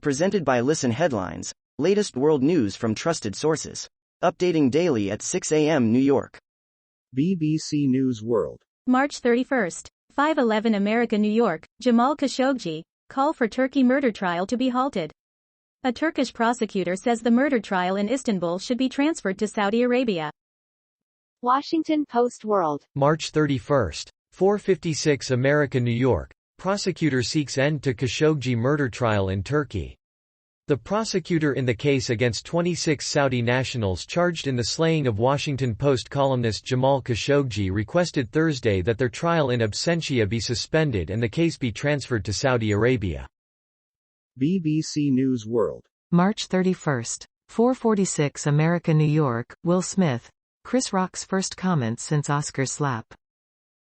Presented by Listen Headlines, latest world news from trusted sources. Updating daily at 6 a.m. New York. BBC News World. March 31st, 5/11 America, New York, Jamal Khashoggi, call for Turkey murder trial to be halted. A Turkish prosecutor says the murder trial in Istanbul should be transferred to Saudi Arabia. Washington Post World. March 31st, 4:56 America, New York. Prosecutor seeks end to Khashoggi murder trial in Turkey. The prosecutor in the case against 26 Saudi nationals charged in the slaying of Washington Post columnist Jamal Khashoggi requested Thursday that their trial in absentia be suspended and the case be transferred to Saudi Arabia. BBC News World. March 31st, 4:46 America, New York. Will Smith, Chris Rock's first comments since Oscar's slap.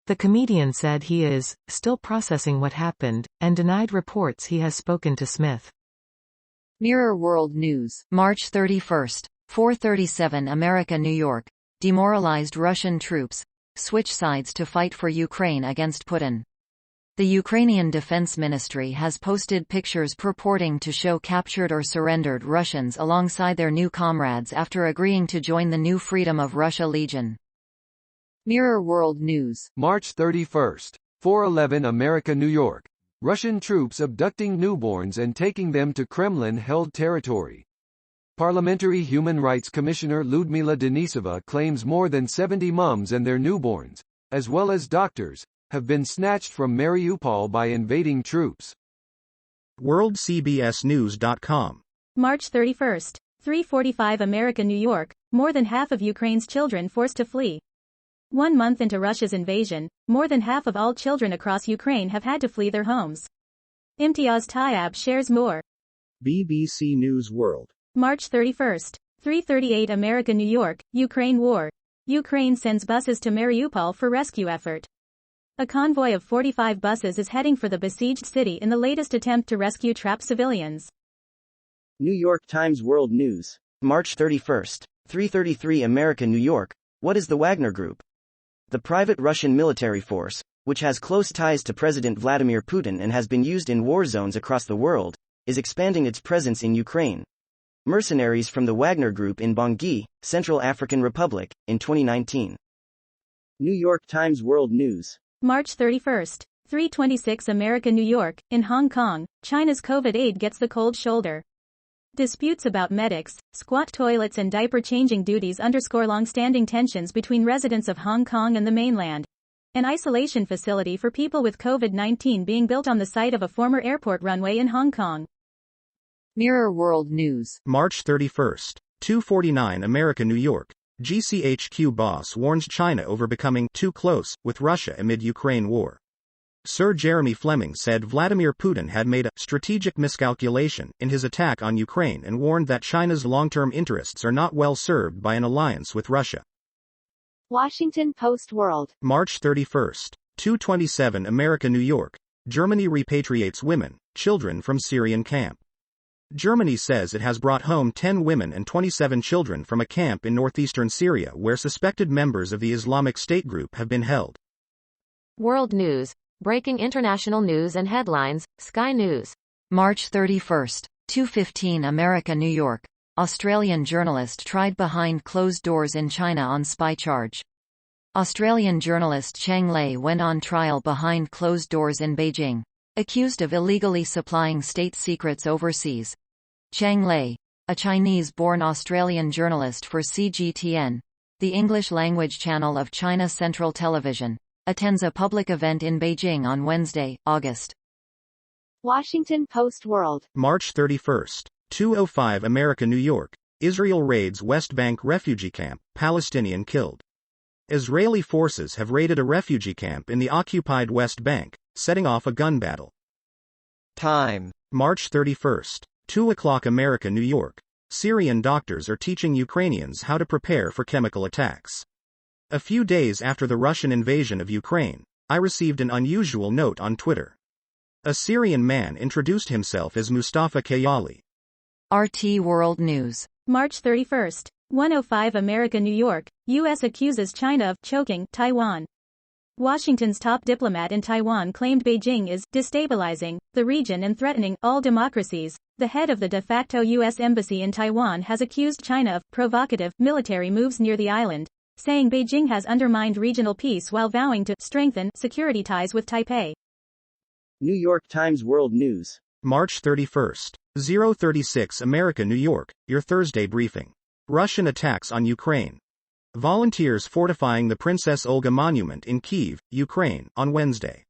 The comedian said he is still processing what happened, and denied reports he has spoken to Smith. Mirror World News. March 31st, 4:37 America, New York. Demoralized Russian troops switch sides to fight for Ukraine against Putin. The Ukrainian Defense Ministry has posted pictures purporting to show captured or surrendered Russians alongside their new comrades after agreeing to join the new Freedom of Russia Legion. Mirror World News. March 31st, 4/11 America, New York. Russian troops abducting newborns and taking them to Kremlin-held territory. Parliamentary Human Rights Commissioner Lyudmila Denisova claims more than 70 moms and their newborns, as well as doctors, have been snatched from Mariupol by invading troops. WorldCBSNews.com. March 31st, 3:45 America, New York. More than half of Ukraine's children forced to flee. 1 month into Russia's invasion, more than half of all children across Ukraine have had to flee their homes. Imtiaz Tayyab shares more. BBC News World. March 31st, 3:38 America, New York. Ukraine war. Ukraine sends buses to Mariupol for rescue effort. A convoy of 45 buses is heading for the besieged city in the latest attempt to rescue trapped civilians. New York Times World News. March 31st, 3:33 America, New York. What is the Wagner Group? The private Russian military force, which has close ties to President Vladimir Putin and has been used in war zones across the world, is expanding its presence in Ukraine. Mercenaries from the Wagner Group in Bangui, Central African Republic, in 2019. New York Times World News. March 31st, 3:26 America, New York. In Hong Kong, China's COVID aid gets the cold shoulder. Disputes about medics, squat toilets and diaper-changing duties underscore long-standing tensions between residents of Hong Kong and the mainland. An isolation facility for people with COVID-19 being built on the site of a former airport runway in Hong Kong. Mirror World News. March 31st, 2:49 America, New York. GCHQ boss warns China over becoming too close with Russia amid Ukraine war. Sir Jeremy Fleming said Vladimir Putin had made a strategic miscalculation in his attack on Ukraine and warned that China's long-term interests are not well served by an alliance with Russia. Washington Post World. March 31st, 2:27 America, New York. Germany repatriates women, children from Syrian camp. Germany says it has brought home 10 women and 27 children from a camp in northeastern Syria where suspected members of the Islamic State group have been held. World News. Breaking international news and headlines. Sky News. March 31st, 2:15 America, New York. Australian journalist tried behind closed doors in China on spy charge. Australian journalist Cheng Lei went on trial behind closed doors in Beijing, accused of illegally supplying state secrets overseas. Cheng Lei, a Chinese-born Australian journalist for CGTN, the English-language channel of China Central Television, attends a public event in Beijing on Wednesday, August. Washington Post World. March 31st, 2:05 America, New York. Israel raids West Bank refugee camp, Palestinian killed. Israeli forces have raided a refugee camp in the occupied West Bank, setting off a gun battle. Time. March 31st, 2 o'clock America, New York. Syrian doctors are teaching Ukrainians how to prepare for chemical attacks. A few days after the Russian invasion of Ukraine, I received an unusual note on Twitter. A Syrian man introduced himself as Mustafa Kayali. RT World News. March 31st, 1:05 America, New York. U.S. accuses China of choking Taiwan. Washington's top diplomat in Taiwan claimed Beijing is destabilizing the region and threatening all democracies, The head of the de facto U.S. embassy in Taiwan has accused China of provocative military moves near the island, saying Beijing has undermined regional peace while vowing to strengthen security ties with Taipei. New York Times World News. March 31st. 036 America New York, your Thursday briefing. Russian attacks on Ukraine. Volunteers fortifying the Princess Olga Monument in Kyiv, Ukraine, on Wednesday.